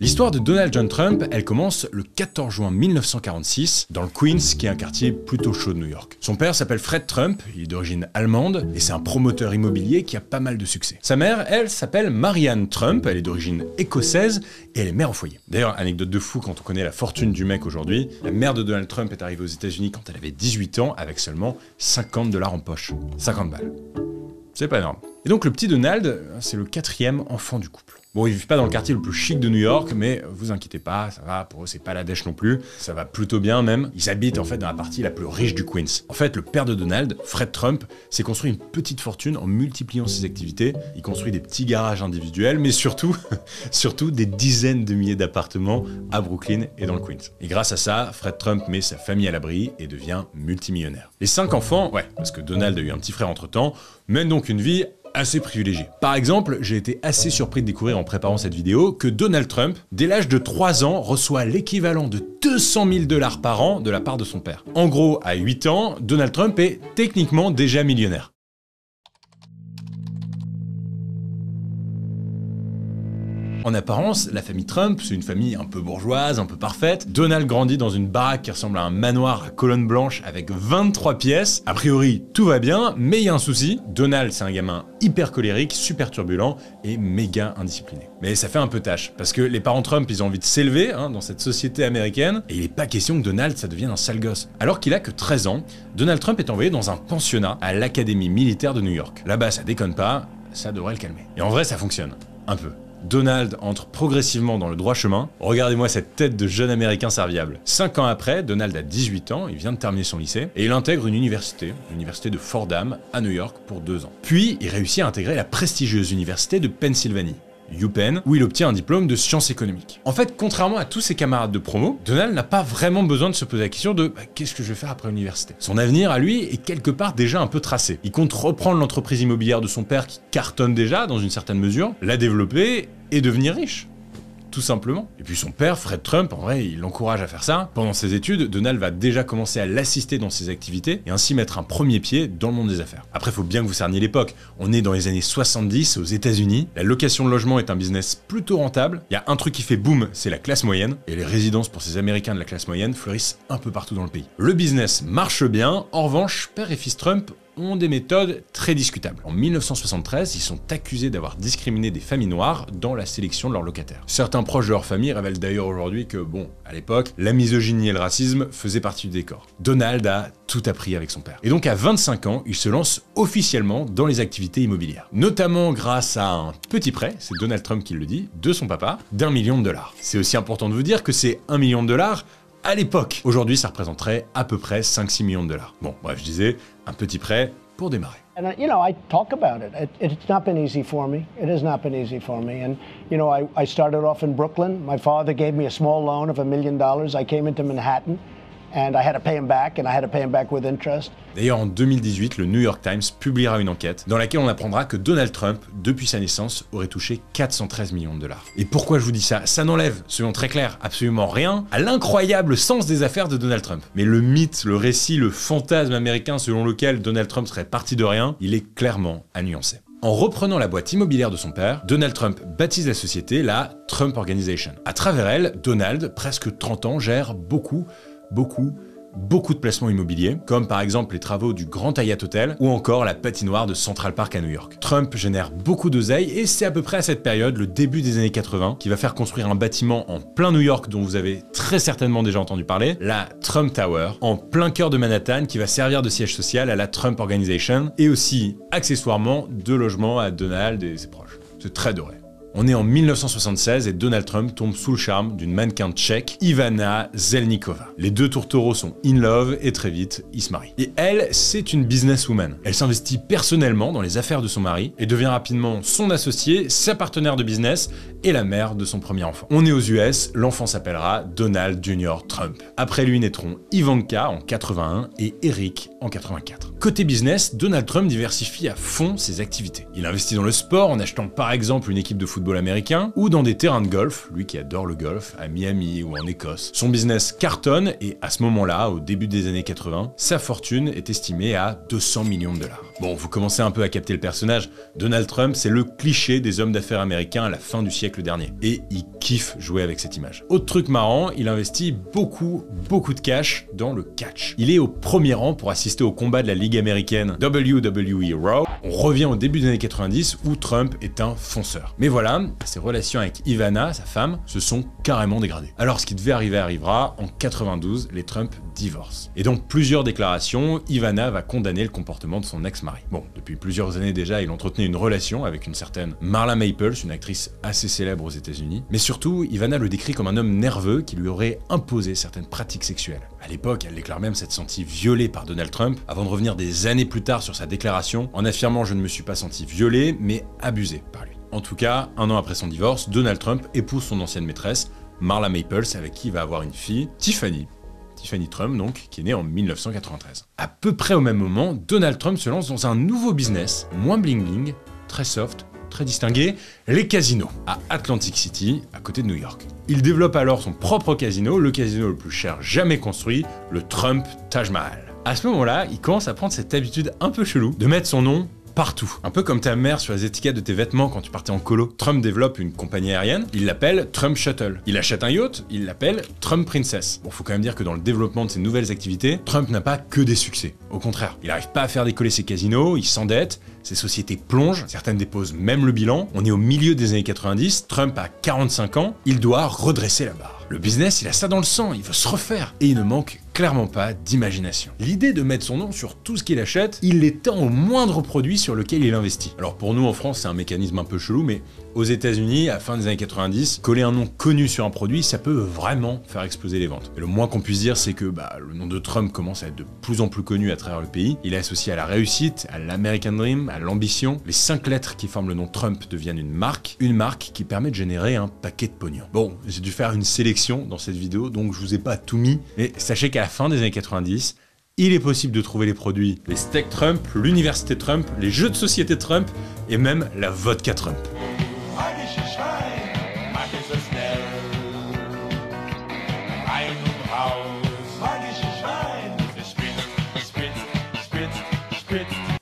L'histoire de Donald John Trump, elle commence le 14 juin 1946 dans le Queens, qui est un quartier plutôt chaud de New York. Son père s'appelle Fred Trump, il est d'origine allemande et c'est un promoteur immobilier qui a pas mal de succès. Sa mère, elle, s'appelle Marianne Trump, elle est d'origine écossaise et elle est mère au foyer. D'ailleurs, anecdote de fou quand on connaît la fortune du mec aujourd'hui, la mère de Donald Trump est arrivée aux États-Unis quand elle avait 18 ans avec seulement 50 $ en poche. 50 balles. C'est pas énorme. Et donc le petit Donald, c'est le 4e enfant du couple. Bon, ils vivent pas dans le quartier le plus chic de New York, mais vous inquiétez pas, ça va, pour eux c'est pas la dèche non plus, ça va plutôt bien même. Ils habitent en fait dans la partie la plus riche du Queens. En fait, le père de Donald, Fred Trump, s'est construit une petite fortune en multipliant ses activités. Il construit des petits garages individuels, mais surtout des dizaines de milliers d'appartements à Brooklyn et dans le Queens. Et grâce à ça, Fred Trump met sa famille à l'abri et devient multimillionnaire. Les 5 enfants, ouais, parce que Donald a eu un petit frère entre-temps, mènent donc une vie assez privilégié. Par exemple, j'ai été assez surpris de découvrir en préparant cette vidéo que Donald Trump, dès l'âge de 3 ans, reçoit l'équivalent de 200 000 $ par an de la part de son père. En gros, à 8 ans, Donald Trump est techniquement déjà millionnaire. En apparence, la famille Trump, c'est une famille un peu bourgeoise, un peu parfaite. Donald grandit dans une baraque qui ressemble à un manoir à colonnes blanches avec 23 pièces. A priori, tout va bien, mais il y a un souci. Donald, c'est un gamin hyper colérique, super turbulent et méga indiscipliné. Mais ça fait un peu tâche, parce que les parents Trump, ils ont envie de s'élever dans cette société américaine, et il n'est pas question que Donald, ça devienne un sale gosse. Alors qu'il a que 13 ans, Donald Trump est envoyé dans un pensionnat à l'Académie militaire de New York. Là-bas, ça déconne pas, ça devrait le calmer. Et en vrai, ça fonctionne. Un peu. Donald entre progressivement dans le droit chemin. Regardez-moi cette tête de jeune américain serviable. 5 ans après, Donald a 18 ans, il vient de terminer son lycée, et il intègre une université, l'université de Fordham, à New York, pour 2 ans. Puis, il réussit à intégrer la prestigieuse université de Pennsylvanie, UPenn, où il obtient un diplôme de sciences économiques. En fait, contrairement à tous ses camarades de promo, Donald n'a pas vraiment besoin de se poser la question de qu'est-ce que je vais faire après l'université. Son avenir, à lui, est quelque part déjà un peu tracé. Il compte reprendre l'entreprise immobilière de son père qui cartonne déjà, dans une certaine mesure, la développer et devenir riche. Tout simplement. Et puis son père, Fred Trump, en vrai, il l'encourage à faire ça. Pendant ses études, Donald va déjà commencer à l'assister dans ses activités et ainsi mettre un premier pied dans le monde des affaires. Après, faut bien que vous cerniez l'époque. On est dans les années 70 aux États-Unis. La location de logement est un business plutôt rentable. Il y a un truc qui fait boom, c'est la classe moyenne. Et les résidences pour ces Américains de la classe moyenne fleurissent un peu partout dans le pays. Le business marche bien. En revanche, père et fils Trump ont des méthodes très discutables. En 1973, ils sont accusés d'avoir discriminé des familles noires dans la sélection de leurs locataires. Certains proches de leur famille révèlent d'ailleurs aujourd'hui que, bon, à l'époque, la misogynie et le racisme faisaient partie du décor. Donald a tout appris avec son père. Et donc à 25 ans, il se lance officiellement dans les activités immobilières. Notamment grâce à un petit prêt, c'est Donald Trump qui le dit, de son papa, d'1 million de $. C'est aussi important de vous dire que c'est 1 million de $ à l'époque. Aujourd'hui, ça représenterait à peu près 5-6 millions de $. Bon, bref, je disais, un petit prêt pour démarrer. And you know, I talk about it. It's not been easy for me. It has not been easy for me. And you know, I started off in Brooklyn. My father gave me a small loan of $1 million. I came into Manhattan. And I had to pay him back, and I had to pay him back with interest. D'ailleurs, en 2018, le New York Times publiera une enquête dans laquelle on apprendra que Donald Trump, depuis sa naissance, aurait touché 413 millions de $. Et pourquoi je vous dis ça? Ça n'enlève, soyons très clairs, absolument rien à l'incroyable sens des affaires de Donald Trump. Mais le mythe, le récit, le fantasme américain selon lequel Donald Trump serait parti de rien, il est clairement à nuancer. En reprenant la boîte immobilière de son père, Donald Trump baptise la société la Trump Organization. À travers elle, Donald, presque 30 ans, gère beaucoup de placements immobiliers, comme par exemple les travaux du Grand Hyatt Hotel ou encore la patinoire de Central Park à New York. Trump génère beaucoup d'oseille et c'est à peu près à cette période, le début des années 80, qui va faire construire un bâtiment en plein New York dont vous avez très certainement déjà entendu parler, la Trump Tower, en plein cœur de Manhattan, qui va servir de siège social à la Trump Organization et aussi, accessoirement, de logement à Donald et ses proches. C'est très doré. On est en 1976 et Donald Trump tombe sous le charme d'une mannequin tchèque, Ivana Zelníková. Les deux tourtereaux sont in love et très vite, ils se marient. Et elle, c'est une businesswoman. Elle s'investit personnellement dans les affaires de son mari et devient rapidement son associé, sa partenaire de business et la mère de son premier enfant. On est aux US, l'enfant s'appellera Donald Jr. Trump. Après lui naîtront Ivanka en 81 et Eric en 84. Côté business, Donald Trump diversifie à fond ses activités. Il investit dans le sport en achetant par exemple une équipe de football football américain ou dans des terrains de golf, lui qui adore le golf, à Miami ou en Écosse. Son business cartonne et à ce moment-là, au début des années 80, sa fortune est estimée à 200 millions de dollars. Bon, vous commencez un peu à capter le personnage. Donald Trump, c'est le cliché des hommes d'affaires américains à la fin du siècle dernier. Et il kiffe jouer avec cette image. Autre truc marrant, il investit beaucoup de cash dans le catch. Il est au premier rang pour assister au combat de la ligue américaine WWE Raw. On revient au début des années 90 où Trump est un fonceur. Mais voilà, ses relations avec Ivana, sa femme, se sont carrément dégradées. Alors ce qui devait arriver arrivera, en 92, les Trump divorcent. Et dans plusieurs déclarations, Ivana va condamner le comportement de son ex-mari. Bon, depuis plusieurs années déjà, il entretenait une relation avec une certaine Marla Maples, une actrice assez célèbre aux États-Unis. Mais surtout, Ivana le décrit comme un homme nerveux qui lui aurait imposé certaines pratiques sexuelles. À l'époque, elle déclare même s'être sentie violée par Donald Trump, avant de revenir des années plus tard sur sa déclaration, en affirmant « Je ne me suis pas senti violée, mais abusée par lui ». En tout cas, un an après son divorce, Donald Trump épouse son ancienne maîtresse, Marla Maples, avec qui il va avoir une fille, Tiffany Trump donc, qui est née en 1993. À peu près au même moment, Donald Trump se lance dans un nouveau business, moins bling-bling, très soft, très distingué, les casinos, à Atlantic City, à côté de New York. Il développe alors son propre casino, le casino le plus cher jamais construit, le Trump Taj Mahal. À ce moment-là, il commence à prendre cette habitude un peu chelou de mettre son nom partout. Un peu comme ta mère sur les étiquettes de tes vêtements quand tu partais en colo. Trump développe une compagnie aérienne, il l'appelle Trump Shuttle. Il achète un yacht, il l'appelle Trump Princess. Bon, faut quand même dire que dans le développement de ses nouvelles activités, Trump n'a pas que des succès. Au contraire, il n'arrive pas à faire décoller ses casinos, il s'endette, ses sociétés plongent, certaines déposent même le bilan. On est au milieu des années 90, Trump a 45 ans, il doit redresser la barre. Le business, il a ça dans le sang, il veut se refaire. Et il ne manque clairement pas d'imagination. L'idée de mettre son nom sur tout ce qu'il achète, il l'étend au moindre produit sur lequel il investit. Alors pour nous en France, c'est un mécanisme un peu chelou, mais aux États-Unis, à la fin des années 90, coller un nom connu sur un produit, ça peut vraiment faire exploser les ventes. Et le moins qu'on puisse dire, c'est que le nom de Trump commence à être de plus en plus connu à travers le pays. Il est associé à la réussite, à l'American Dream, à l'ambition. Les 5 lettres qui forment le nom Trump deviennent une marque qui permet de générer un paquet de pognon. Bon, j'ai dû faire une sélection dans cette vidéo, donc je vous ai pas tout mis, mais sachez qu'à la fin des années 90, il est possible de trouver les produits, les steaks Trump, l'université Trump, les jeux de société Trump et même la vodka Trump.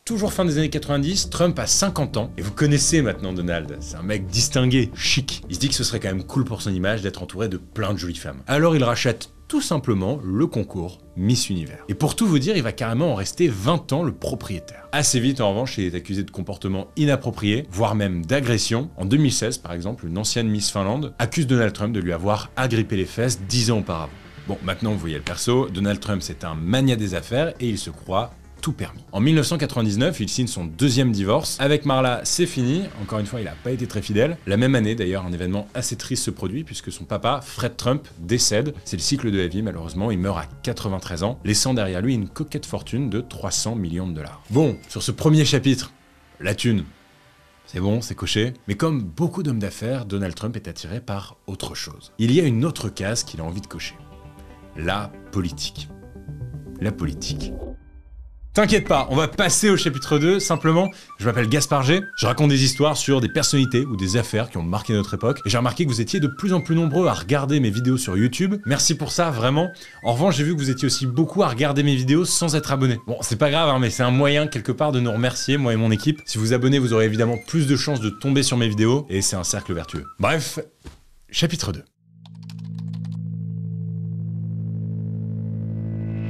Toujours fin des années 90, Trump a 50 ans, et vous connaissez maintenant Donald, c'est un mec distingué, chic. Il se dit que ce serait quand même cool pour son image d'être entouré de plein de jolies femmes. Alors il rachète tout simplement le concours Miss Univers. Et pour tout vous dire, il va carrément en rester 20 ans le propriétaire. Assez vite en revanche, il est accusé de comportement inapproprié, voire même d'agression. En 2016 par exemple, une ancienne Miss Finlande accuse Donald Trump de lui avoir agrippé les fesses 10 ans auparavant. Bon, maintenant vous voyez le perso, Donald Trump c'est un mania des affaires et il se croit tout permis. En 1999, il signe son deuxième divorce. Avec Marla, c'est fini. Encore une fois, il n'a pas été très fidèle. La même année, d'ailleurs, un événement assez triste se produit puisque son papa, Fred Trump, décède. C'est le cycle de la vie, malheureusement. Il meurt à 93 ans, laissant derrière lui une coquette fortune de 300 millions de dollars. Bon, sur ce premier chapitre, la thune. C'est bon, c'est coché. Mais comme beaucoup d'hommes d'affaires, Donald Trump est attiré par autre chose. Il y a une autre case qu'il a envie de cocher. La politique. La politique. T'inquiète pas, on va passer au chapitre 2, simplement, je m'appelle Gaspard G, je raconte des histoires sur des personnalités ou des affaires qui ont marqué notre époque, et j'ai remarqué que vous étiez de plus en plus nombreux à regarder mes vidéos sur YouTube, merci pour ça, vraiment. En revanche, j'ai vu que vous étiez aussi beaucoup à regarder mes vidéos sans être abonné. Bon, c'est pas grave, hein, mais c'est un moyen quelque part de nous remercier, moi et mon équipe. Si vous abonnez, vous aurez évidemment plus de chances de tomber sur mes vidéos, et c'est un cercle vertueux. Bref, chapitre 2.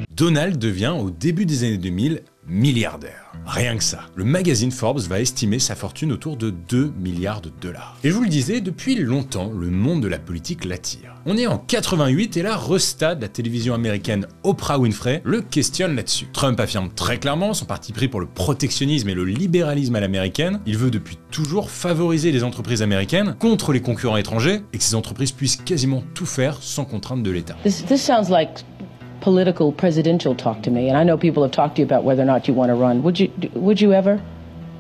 Donald devient, au début des années 2000, milliardaire. Rien que ça. Le magazine Forbes va estimer sa fortune autour de 2 milliards de dollars. Et je vous le disais, depuis longtemps, le monde de la politique l'attire. On est en 88 et la resta de la télévision américaine Oprah Winfrey le questionne là-dessus. Trump affirme très clairement son parti pris pour le protectionnisme et le libéralisme à l'américaine. Il veut depuis toujours favoriser les entreprises américaines contre les concurrents étrangers et que ces entreprises puissent quasiment tout faire sans contrainte de l'État. This sounds like political presidential talk to me, and I know people have talked to you about whether or not you want to run. Would you ever?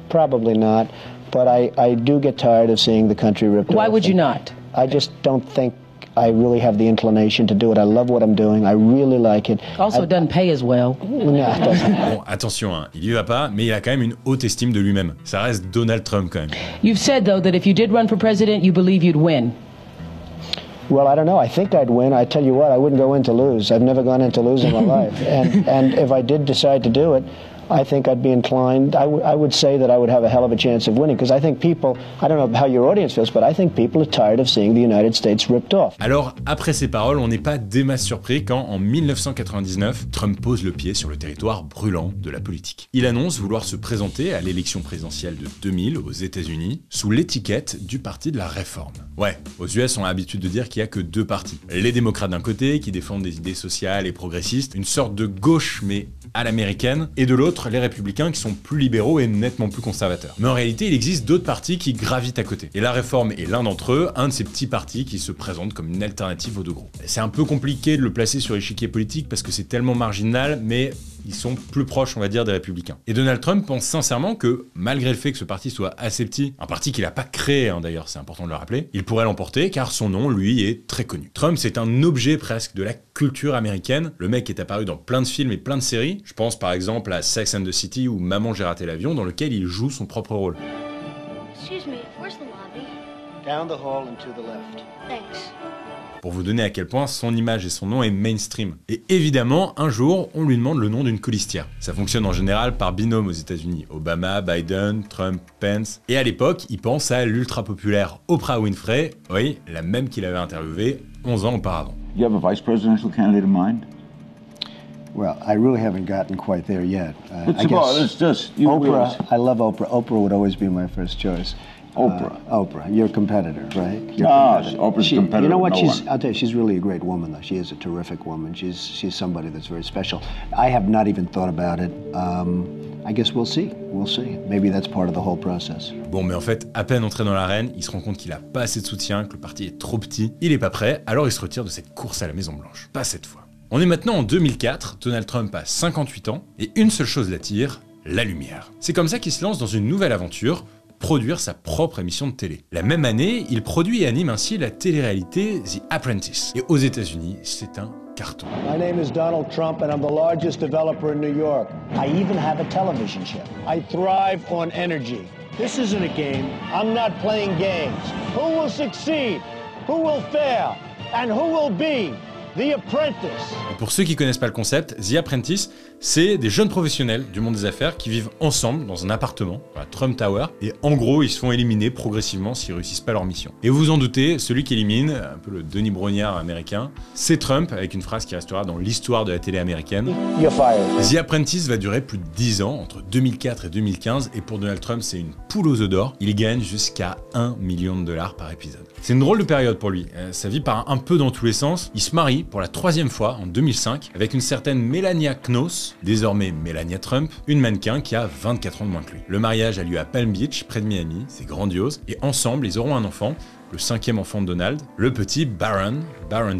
Probably not, but I do get tired of seeing the country ripped off. Why would you not? I just don't think I really have the inclination to do it. I love what I'm doing. I really like it. Also, it doesn't pay as well. No, it doesn't. Bon, attention, hein, il y va pas, mais il a quand même une haute estime de lui-même. Ça reste Donald Trump quand même. You've said, though, that if you did run for president, you believe you'd win. Well, I don't know. I think I'd win. I tell you what, I wouldn't go in to lose. I've never gone in to lose in my life. And if I did decide to do it, I think I'd be inclined, I would say that I would have a hell of a chance of winning, because I think people, I don't know how your audience feels, but I think people are tired of seeing the United States ripped off. Alors, après ces paroles, on n'est pas des masses surpris quand, en 1999, Trump pose le pied sur le territoire brûlant de la politique. Il annonce vouloir se présenter à l'élection présidentielle de 2000 aux États-Unis sous l'étiquette du Parti de la Réforme. Ouais, aux US, on a l'habitude de dire qu'il n'y a que deux partis. Les démocrates d'un côté, qui défendent des idées sociales et progressistes, une sorte de gauche mais à l'américaine, et de l'autre, les républicains qui sont plus libéraux et nettement plus conservateurs. Mais en réalité, il existe d'autres partis qui gravitent à côté. Et la Réforme est l'un d'entre eux, un de ces petits partis qui se présentent comme une alternative aux deux groupes. C'est un peu compliqué de le placer sur l'échiquier politique parce que c'est tellement marginal, mais ils sont plus proches, on va dire, des républicains. Et Donald Trump pense sincèrement que, malgré le fait que ce parti soit assez petit, un parti qu'il n'a pas créé, hein, d'ailleurs, c'est important de le rappeler, il pourrait l'emporter car son nom, lui, est très connu. Trump, c'est un objet presque de la culture américaine. Le mec est apparu dans plein de films et plein de séries. Je pense par exemple à Sex and the City ou Maman, j'ai raté l'avion, dans lequel il joue son propre rôle. Excuse me, where's the lobby? Down the hall and to the left. Thanks. Pour vous donner à quel point son image et son nom est mainstream. Et évidemment, un jour, on lui demande le nom d'une colistière. Ça fonctionne en général par binôme aux États-Unis. Obama, Biden, Trump, Pence. Et à l'époque, il pense à l'ultra populaire Oprah Winfrey, oui, la même qu'il avait interviewée 11 ans auparavant. You have a vice presidential candidate in mind? Well, I really haven't gotten quite there yet. It's I guess it's just you Oprah, realize- I love Oprah. Oprah would always be my first choice. Oprah. Oprah, your competitor, right? Your No, competitor. Oprah's competitor You know what? with no She's. one. I'll tell you, she's really a great woman, though. She is a terrific woman. She's somebody that's very special. I have not even thought about it. I guess we'll see. We'll see. Maybe that's part of the whole process. Bon, mais en fait, à peine entré dans l'arène, il se rend compte qu'il a pas assez de soutien, que le parti est trop petit, il est pas prêt, alors il se retire de cette course à la Maison Blanche. Pas cette fois. On est maintenant en 2004, Donald Trump a 58 ans, et une seule chose l'attire, la lumière. C'est comme ça qu'il se lance dans une nouvelle aventure, produire sa propre émission de télé. La même année, il produit et anime ainsi la télé-réalité The Apprentice. Et aux États-Unis, c'est un carton. My name is Donald Trump, and I'm the largest developer in New York. I even have a television show. I thrive on energy. This isn't a game. I'm not playing games. Who will succeed? Who will fail? And who will be The Apprentice? Pour ceux qui connaissent pas le concept, The Apprentice, c'est des jeunes professionnels du monde des affaires qui vivent ensemble dans un appartement, la Trump Tower, et en gros, ils se font éliminer progressivement s'ils réussissent pas leur mission. Et vous vous en doutez, celui qui élimine, un peu le Denis Brognard américain, c'est Trump, avec une phrase qui restera dans l'histoire de la télé américaine. You're fired. The Apprentice va durer plus de 10 ans, entre 2004 et 2015, et pour Donald Trump, c'est une poule aux œufs d'or. Il gagne jusqu'à $1 million par épisode. C'est une drôle de période pour lui. Sa vie part un peu dans tous les sens. Il se marie pour la 3e fois en 2005 avec une certaine Melania Knauss, désormais Melania Trump, une mannequin qui a 24 ans de moins que lui. Le mariage a lieu à Palm Beach, près de Miami, c'est grandiose, et ensemble, ils auront un enfant, le 5e enfant de Donald, le petit Barron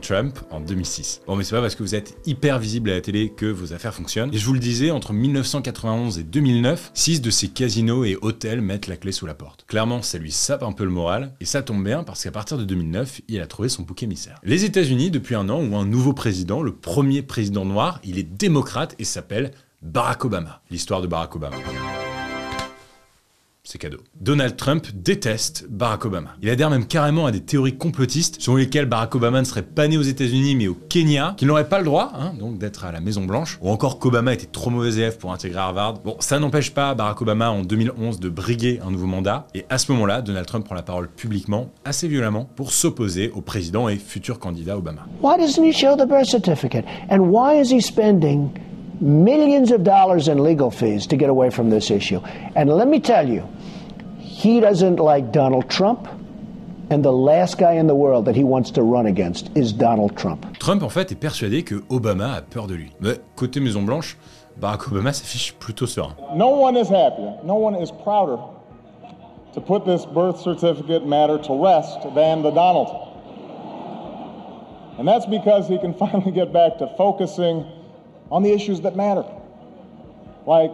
Trump, en 2006. Bon, mais c'est pas parce que vous êtes hyper visible à la télé que vos affaires fonctionnent. Et je vous le disais, entre 1991 et 2009, 6 de ces casinos et hôtels mettent la clé sous la porte. Clairement, ça lui sape un peu le moral, et ça tombe bien parce qu'à partir de 2009, il a trouvé son bouc émissaire. Les États-Unis, depuis un an, ont un nouveau président, le premier président noir, il est démocrate et s'appelle Barack Obama. L'histoire de Barack Obama. C'est cadeau. Donald Trump déteste Barack Obama. Il adhère même carrément à des théories complotistes selon lesquelles Barack Obama ne serait pas né aux États-Unis mais au Kenya, qu'il n'aurait pas le droit, donc d'être à la Maison Blanche, ou encore qu'Obama était trop mauvais élève pour intégrer Harvard. Bon, ça n'empêche pas Barack Obama en 2011 de briguer un nouveau mandat, et à ce moment-là, Donald Trump prend la parole publiquement, assez violemment, pour s'opposer au président et futur candidat Obama. Why doesn't he show the birth certificate? And why is he spending millions of dollars in legal fees to get away from this issue? And let me tell you, he doesn't like Donald Trump, and the last guy in the world that he wants to run against is Donald Trump. Trump, en fait, est persuadé que Obama a peur de lui. Mais côté Maison Blanche, Barack Obama s'affiche plutôt serein. No one is happier, no one is prouder to put this birth certificate matter to rest than the Donald. And that's because he can finally get back to focusing on the issues that matter. Like,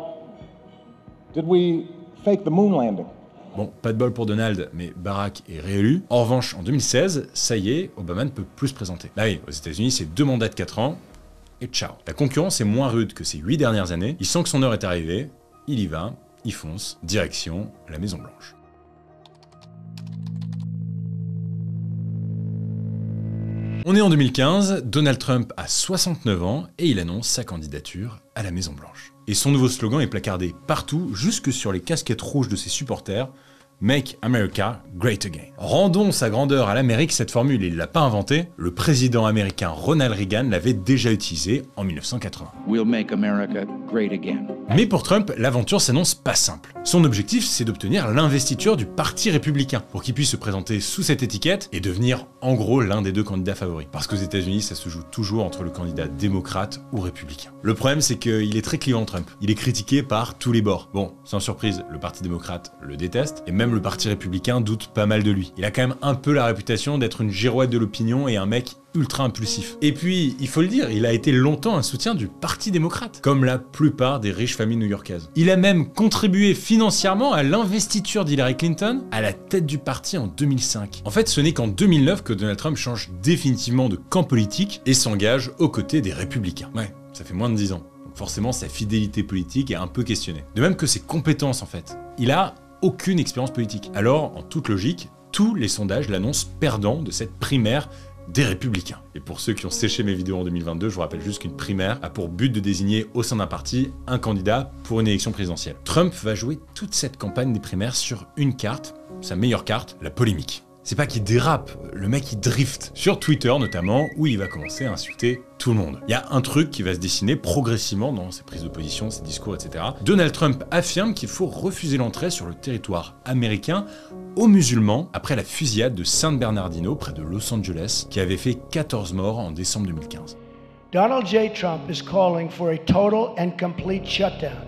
did we fake the moon landing? Bon, pas de bol pour Donald, mais Barack est réélu. En revanche, en 2016, ça y est, Obama ne peut plus se présenter. Là oui, aux États-Unis, c'est 2 mandats de 4 ans, et ciao. La concurrence est moins rude que ces 8 dernières années. Il sent que son heure est arrivée, il y va, il fonce, direction la Maison-Blanche. On est en 2015, Donald Trump a 69 ans et il annonce sa candidature à la Maison-Blanche. Et son nouveau slogan est placardé partout, jusque sur les casquettes rouges de ses supporters, Make America Great Again. Rendons sa grandeur à l'Amérique, cette formule, il ne l'a pas inventée. Le président américain Ronald Reagan l'avait déjà utilisée en 1980. We'll make America great again. Mais pour Trump, l'aventure s'annonce pas simple. Son objectif, c'est d'obtenir l'investiture du Parti républicain, pour qu'il puisse se présenter sous cette étiquette et devenir en gros l'un des 2 candidats favoris. Parce qu'aux États-Unis, ça se joue toujours entre le candidat démocrate ou républicain. Le problème, c'est qu'il est très clivant, Trump. Il est critiqué par tous les bords. Bon, sans surprise, le Parti démocrate le déteste, et même le Parti républicain doute pas mal de lui. Il a quand même un peu la réputation d'être une girouette de l'opinion et un mec ultra impulsif. Et puis, il faut le dire, il a été longtemps un soutien du Parti démocrate, comme la plupart des riches familles new-yorkaises. Il a même contribué financièrement à l'investiture d'Hillary Clinton à la tête du parti en 2005. En fait, ce n'est qu'en 2009 que Donald Trump change définitivement de camp politique et s'engage aux côtés des républicains. Ouais, ça fait moins de 10 ans. Donc forcément, sa fidélité politique est un peu questionnée. De même que ses compétences, en fait. Il a aucune expérience politique. Alors, en toute logique, tous les sondages l'annoncent perdant de cette primaire des Républicains. Et pour ceux qui ont séché mes vidéos en 2022, je vous rappelle juste qu'une primaire a pour but de désigner au sein d'un parti un candidat pour une élection présidentielle. Trump va jouer toute cette campagne des primaires sur une carte, sa meilleure carte, la polémique. C'est pas qu'il dérape, le mec il drift. Sur Twitter notamment, où il va commencer à insulter tout le monde. Il y a un truc qui va se dessiner progressivement dans ses prises de position, ses discours, etc. Donald Trump affirme qu'il faut refuser l'entrée sur le territoire américain aux musulmans après la fusillade de San Bernardino près de Los Angeles qui avait fait 14 morts en décembre 2015. Donald J. Trump is calling for a total and complete shutdown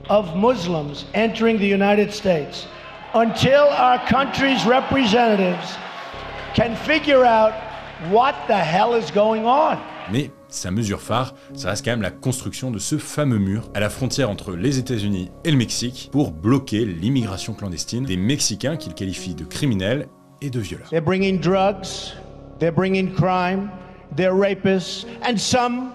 of Muslims entering the United States until our country's representatives can figure out what the hell is going on. Mais sa mesure phare, ça reste quand même la construction de ce fameux mur à la frontière entre les États-Unis et le Mexique pour bloquer l'immigration clandestine des Mexicains qu'il qualifie de criminels et de violeurs. They're bringing drugs, they're bringing crime, they're rapists, and some,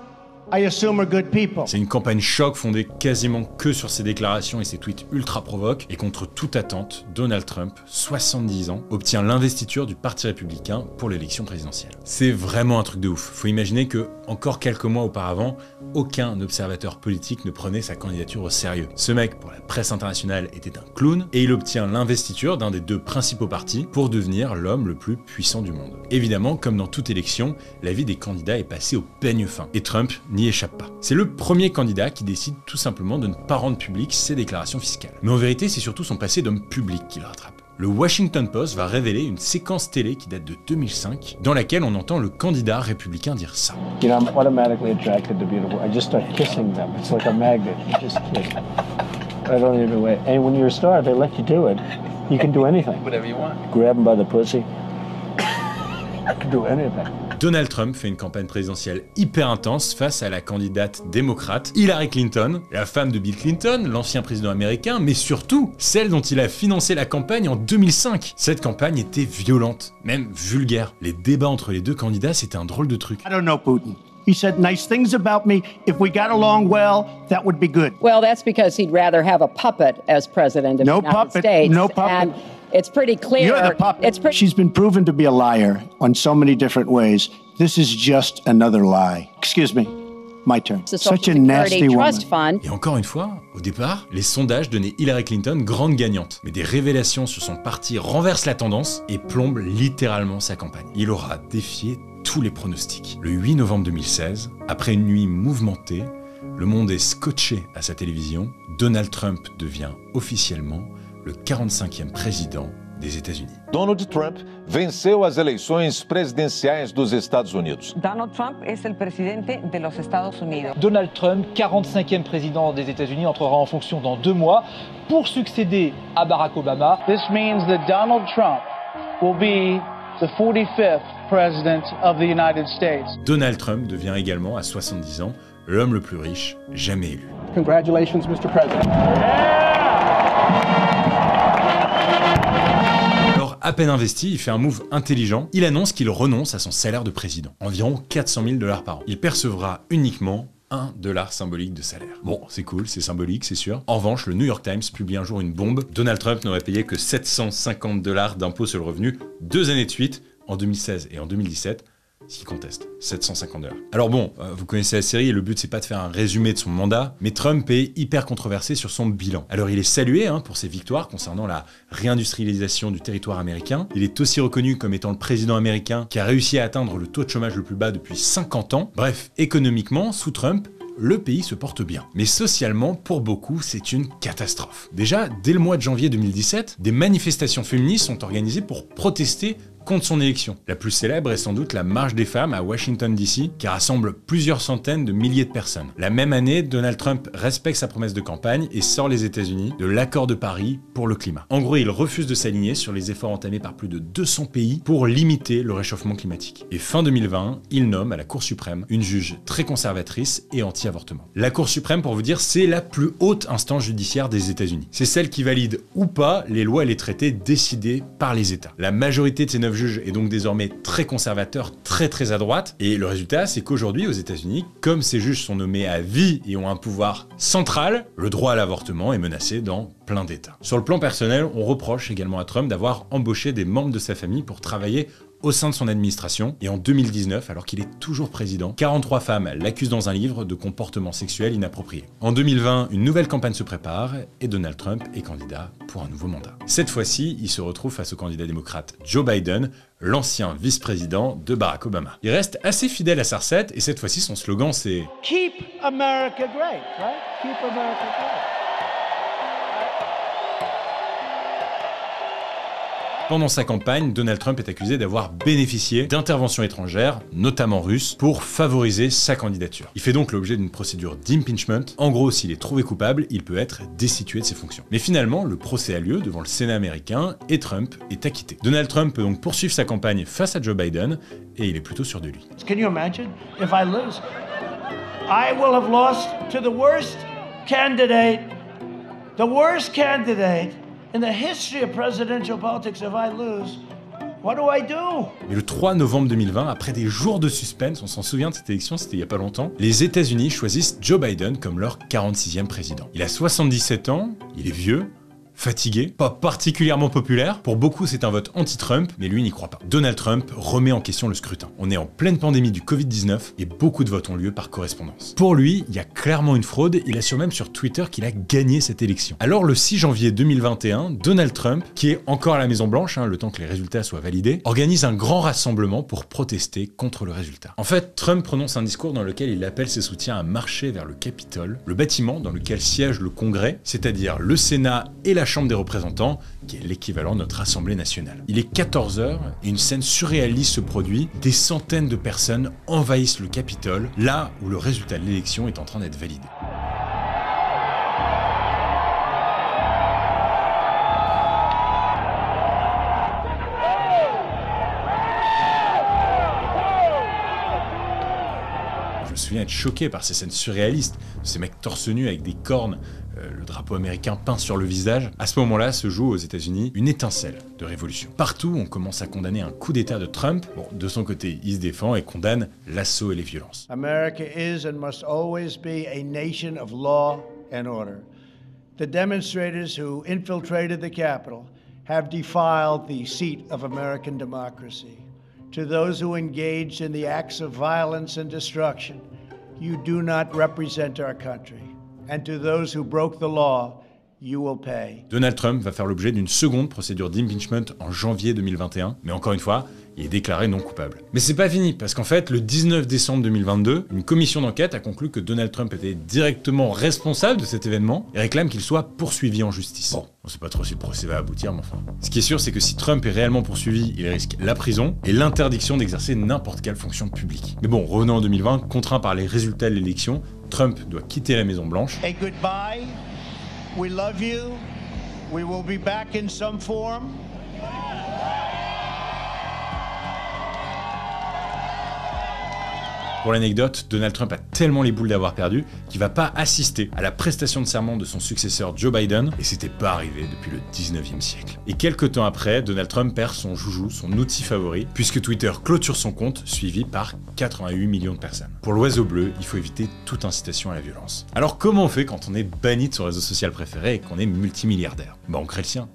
I assume, are good people. C'est une campagne choc fondée quasiment que sur ses déclarations et ses tweets ultra provoques, et contre toute attente, Donald Trump, 70 ans, obtient l'investiture du Parti républicain pour l'élection présidentielle. C'est vraiment un truc de ouf. Faut imaginer que, encore quelques mois auparavant, aucun observateur politique ne prenait sa candidature au sérieux. Ce mec, pour la presse internationale, était un clown, et il obtient l'investiture d'un des 2 principaux partis pour devenir l'homme le plus puissant du monde. Évidemment, comme dans toute élection, la vie des candidats est passée au peigne fin, et Trump n'y échappe pas. C'est le premier candidat qui décide tout simplement de ne pas rendre publiques ses déclarations fiscales. Mais en vérité, c'est surtout son passé d'homme public qui le rattrape. Le Washington Post va révéler une séquence télé qui date de 2005, dans laquelle on entend le candidat républicain dire ça. You know, I'm automatically attracted to beautiful. I just start kissing them. It's like a magnet. You just kiss. I don't even wait. And when you're a star, they let you do it. You can do anything. Whatever you want. Grab them by the pussy. I can do anything. Donald Trump fait une campagne présidentielle hyper intense face à la candidate démocrate Hillary Clinton, la femme de Bill Clinton, l'ancien président américain, mais surtout celle dont il a financé la campagne en 2005. Cette campagne était violente, même vulgaire. Les débats entre les 2 candidats, c'était un drôle de truc. I don't know Putin. He said nice things about me. If we got along well, that would be good. Well, that's because he'd rather have a puppet as president of the United States. No puppet. And it's pretty clear. You're the puppet. She's been proven to be a liar on so many different ways. This is just another lie. Excuse me. My turn. Such a nasty woman. Et encore une fois, au départ, les sondages donnaient Hillary Clinton grande gagnante. Mais des révélations sur son parti renversent la tendance et plombent littéralement sa campagne. Il aura défié tous les pronostics. Le 8 novembre 2016, après une nuit mouvementée, le monde est scotché à sa télévision. Donald Trump devient officiellement le 45e président des États-Unis. Donald Trump venceu as eleições presidenciais dos Estados Unidos. Donald Trump es el presidente de los Estados Unidos. Donald Trump, 45e président des États-Unis, entrera en fonction dans 2 mois pour succéder à Barack Obama. This means that Donald Trump will be the 45th president of the United States. Donald Trump devient également, à 70 ans, l'homme le plus riche jamais élu. Congratulations, Mr. President. À peine investi, il fait un move intelligent. Il annonce qu'il renonce à son salaire de président, environ 400 000 $ par an. Il percevra uniquement $1 symbolique de salaire. Bon, c'est cool, c'est symbolique, c'est sûr. En revanche, le New York Times publie un jour une bombe. Donald Trump n'aurait payé que 750 $ d'impôts sur le revenu 2 années de suite, en 2016 et en 2017, s'il conteste. 750 $. Alors bon, vous connaissez la série et le but c'est pas de faire un résumé de son mandat, mais Trump est hyper controversé sur son bilan. Alors il est salué pour ses victoires concernant la réindustrialisation du territoire américain. Il est aussi reconnu comme étant le président américain qui a réussi à atteindre le taux de chômage le plus bas depuis 50 ans. Bref, économiquement, sous Trump, le pays se porte bien. Mais socialement, pour beaucoup, c'est une catastrophe. Déjà, dès le mois de janvier 2017, des manifestations féministes sont organisées pour protester contre son élection. La plus célèbre est sans doute la Marche des femmes à Washington DC, qui rassemble plusieurs centaines de milliers de personnes. La même année, Donald Trump respecte sa promesse de campagne et sort les États-Unis de l'accord de Paris pour le climat. En gros, il refuse de s'aligner sur les efforts entamés par plus de 200 pays pour limiter le réchauffement climatique. Et fin 2020, il nomme à la Cour suprême une juge très conservatrice et anti-avortement. La Cour suprême, pour vous dire, c'est la plus haute instance judiciaire des États-Unis. C'est celle qui valide ou pas les lois et les traités décidés par les États. La majorité de ces 9 juge est donc désormais très conservateur, très à droite, et le résultat c'est qu'aujourd'hui aux États-Unis, comme ces juges sont nommés à vie et ont un pouvoir central, le droit à l'avortement est menacé dans plein d'États. Sur le plan personnel, on reproche également à Trump d'avoir embauché des membres de sa famille pour travailler au sein de son administration, et en 2019, alors qu'il est toujours président, 43 femmes l'accusent dans un livre de comportement sexuel inapproprié. En 2020, une nouvelle campagne se prépare et Donald Trump est candidat pour un nouveau mandat. Cette fois-ci, il se retrouve face au candidat démocrate Joe Biden, l'ancien vice-président de Barack Obama. Il reste assez fidèle à sa recette et cette fois-ci, son slogan c'est « Keep America great, right? Keep America great. » Pendant sa campagne, Donald Trump est accusé d'avoir bénéficié d'interventions étrangères, notamment russes, pour favoriser sa candidature. Il fait donc l'objet d'une procédure d'impeachment. En gros, s'il est trouvé coupable, il peut être destitué de ses fonctions. Mais finalement, le procès a lieu devant le Sénat américain et Trump est acquitté. Donald Trump peut donc poursuivre sa campagne face à Joe Biden et il est plutôt sûr de lui. Can you imagine if I lose? I will have lost to the worst candidate in the history of presidential politics. If I lose, what do I do? Mais le 3 novembre 2020, après des jours de suspense, on s'en souvient de cette élection, c'était il y a pas longtemps, les États-Unis choisissent Joe Biden comme leur 46e président. Il a 77 ans, il est vieux, fatigué, pas particulièrement populaire. Pour beaucoup, c'est un vote anti-Trump, mais lui n'y croit pas. Donald Trump remet en question le scrutin. On est en pleine pandémie du Covid-19 et beaucoup de votes ont lieu par correspondance. Pour lui, il y a clairement une fraude. Il assure même sur Twitter qu'il a gagné cette élection. Alors le 6 janvier 2021, Donald Trump, qui est encore à la Maison-Blanche, le temps que les résultats soient validés, organise un grand rassemblement pour protester contre le résultat. En fait, Trump prononce un discours dans lequel il appelle ses soutiens à marcher vers le Capitole, le bâtiment dans lequel siège le Congrès, c'est-à-dire le Sénat et la Chambre des représentants, qui est l'équivalent de notre Assemblée nationale. Il est 14h et une scène surréaliste se produit. Des centaines de personnes envahissent le Capitole, là où le résultat de l'élection est en train d'être validé. Je me souviens être choqué par ces scènes surréalistes, ces mecs torse nu avec des cornes, le drapeau américain peint sur le visage. À ce moment-là se joue aux États-Unis une étincelle de révolution. Partout, on commence à condamner un coup d'État de Trump. Bon, de son côté, il se défend et condamne l'assaut et les violences. America is and must always be a nation of law and order. The demonstrators who infiltrated the Capitol have defiled the seat of American democracy. To those who engaged in the acts of violence and destruction, you do not represent our country. And to those who broke the law, you will pay. Donald Trump va faire l'objet d'une seconde procédure d'impeachment en janvier 2021, mais encore une fois, il est déclaré non coupable. Mais c'est pas fini, parce qu'en fait, le 19 décembre 2022, une commission d'enquête a conclu que Donald Trump était directement responsable de cet événement et réclame qu'il soit poursuivi en justice. Bon, on sait pas trop si le procès va aboutir, mais enfin. Ce qui est sûr, c'est que si Trump est réellement poursuivi, il risque la prison et l'interdiction d'exercer n'importe quelle fonction publique. Mais bon, revenons en 2020, contraint par les résultats de l'élection, Trump doit quitter la Maison-Blanche. Hey, goodbye. We love you. We will be back in some form. Pour l'anecdote, Donald Trump a tellement les boules d'avoir perdu qu'il va pas assister à la prestation de serment de son successeur Joe Biden, et c'était pas arrivé depuis le 19e siècle. Et quelques temps après, Donald Trump perd son joujou, son outil favori, puisque Twitter clôture son compte, suivi par 88 millions de personnes. Pour l'oiseau bleu, il faut éviter toute incitation à la violence. Alors comment on fait quand on est banni de son réseau social préféré et qu'on est multimilliardaire? Bah on crée le sien.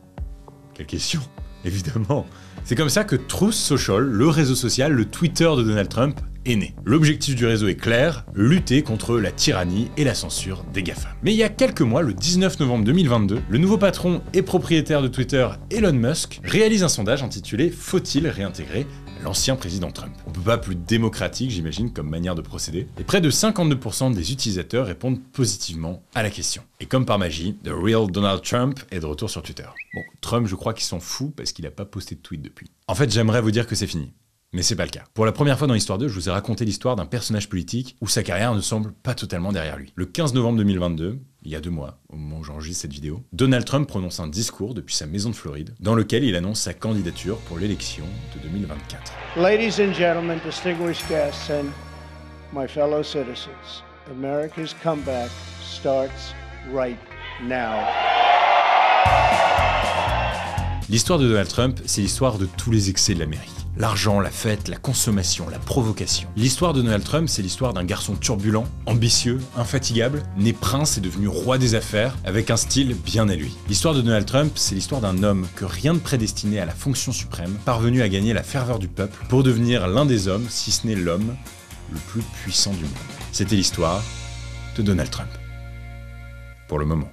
Quelle question? Évidemment. C'est comme ça que Truth Social, le réseau social, le Twitter de Donald Trump, est né. L'objectif du réseau est clair, lutter contre la tyrannie et la censure des GAFA. Mais il y a quelques mois, le 19 novembre 2022, le nouveau patron et propriétaire de Twitter, Elon Musk, réalise un sondage intitulé « Faut-il réintégrer l'ancien président Trump ?» On peut pas plus démocratique, j'imagine, comme manière de procéder. Et près de 52% des utilisateurs répondent positivement à la question. Et comme par magie, The Real Donald Trump est de retour sur Twitter. Bon, Trump, je crois qu'il s'en fout parce qu'il a pas posté de tweet depuis. En fait, j'aimerais vous dire que c'est fini. Mais c'est pas le cas. Pour la première fois dans l'Histoire 2, je vous ai raconté l'histoire d'un personnage politique où sa carrière ne semble pas totalement derrière lui. Le 15 novembre 2022, il y a 2 mois, au moment où j'enregistre cette vidéo, Donald Trump prononce un discours depuis sa maison de Floride, dans lequel il annonce sa candidature pour l'élection de 2024. Ladies and gentlemen, distinguished guests, and my fellow citizens, America's comeback starts right now. L'histoire de Donald Trump, c'est l'histoire de tous les excès de l'Amérique. L'argent, la fête, la consommation, la provocation. L'histoire de Donald Trump, c'est l'histoire d'un garçon turbulent, ambitieux, infatigable, né prince et devenu roi des affaires, avec un style bien à lui. L'histoire de Donald Trump, c'est l'histoire d'un homme que rien ne prédestinait à la fonction suprême, parvenu à gagner la ferveur du peuple pour devenir l'un des hommes, si ce n'est l'homme, le plus puissant du monde. C'était l'histoire de Donald Trump. Pour le moment.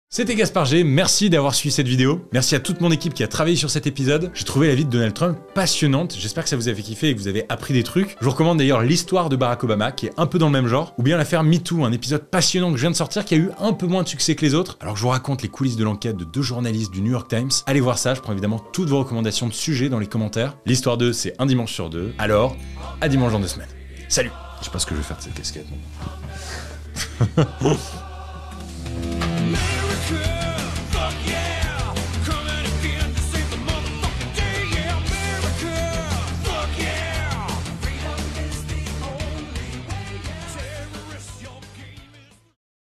C'était Gaspard G, merci d'avoir suivi cette vidéo. Merci à toute mon équipe qui a travaillé sur cet épisode. J'ai trouvé la vie de Donald Trump passionnante, j'espère que ça vous a fait kiffer et que vous avez appris des trucs. Je vous recommande d'ailleurs l'histoire de Barack Obama, qui est un peu dans le même genre, ou bien l'affaire MeToo, un épisode passionnant que je viens de sortir qui a eu un peu moins de succès que les autres. Alors je vous raconte les coulisses de l'enquête de 2 journalistes du New York Times. Allez voir ça, je prends évidemment toutes vos recommandations de sujets dans les commentaires. L'Histoire 2, c'est un dimanche sur 2, alors à dimanche dans 2 semaines. Salut! Je sais pas ce que je vais faire de cette casquette.